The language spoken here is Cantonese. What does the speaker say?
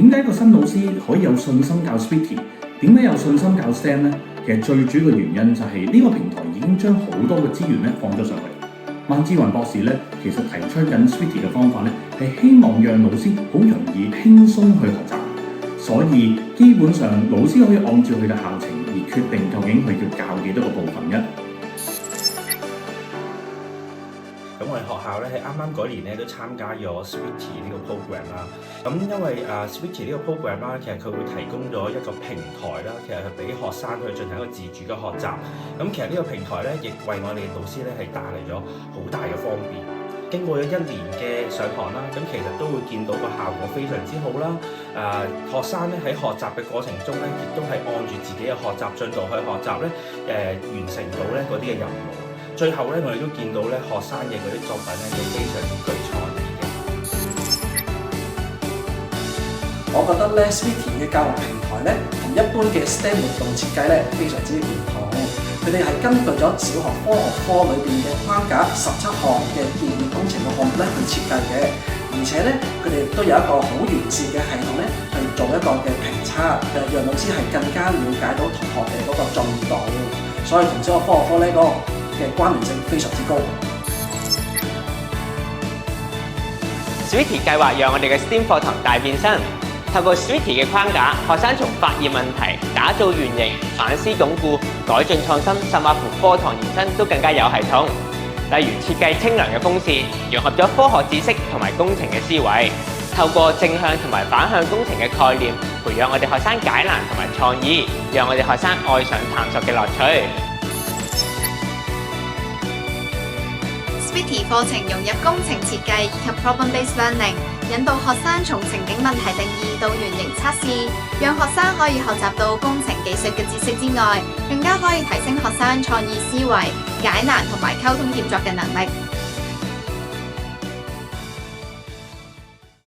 點解個新老師可以有信心教 Sweety？ 點解有信心教 STEM 呢？其實最主要嘅原因就係呢個平台已經將好多嘅資源咧放咗上去。萬志雲博士咧其實提倡緊 Sweety 嘅方法咧，係希望讓老師好容易輕鬆去學習，所以基本上老師可以按照佢嘅校程而決定究竟佢要教幾多個部分嘅。咁我哋學校咧喺啱啱嗰年咧都參加咗 Sweety 呢個 program 啦。咁因為Sweety 呢個 program 啦，其實佢會提供咗一個平台啦，其實係俾學生去進行一個自主嘅學習。咁其實呢個平台咧，亦為我哋老師咧係帶嚟咗好大嘅方便。經過咗1年嘅上堂啦，咁其實都會見到個效果非常之好啦。學生咧喺學習嘅過程中咧，亦都係按住自己嘅學習進度去學習咧，完成到咧嗰啲嘅任務。最後咧，我哋都見到咧學生嘅嗰啲作品咧，都非常之具創意嘅。我覺得咧 Sweety 嘅教學平台咧，同一般嘅 STEM 活動設計咧非常之唔同。佢哋係根據咗小學科學科裏邊嘅框架17項嘅建議工程嘅項目咧去設計嘅，而且咧佢哋都有一個好完善嘅系統咧去做一個嘅評測，讓老師係更加了解到同學嘅嗰個進度，所以同小學科學科呢個嘅關聯性非常之高。Sweety 計劃讓我哋嘅 STEM 課堂大變身。透過 Sweety 嘅框架，學生從發現問題、打造原型、反思鞏固、改進創新，甚至乎課堂延伸都更加有系統。例如設計清涼嘅風扇，融合咗科學知識同埋工程嘅思維，透過正向同埋反向工程嘅概念，培養我哋學生解難同埋創意，讓我哋學生愛上探索嘅樂趣。Sweety 課程融入工程設計以及 problem-based learning， 引導學生從情景問題定義到原型測試，讓學生可以學習到工程技術嘅知識之外，更加可以提升學生創意思維、解難同埋溝通協作嘅能力。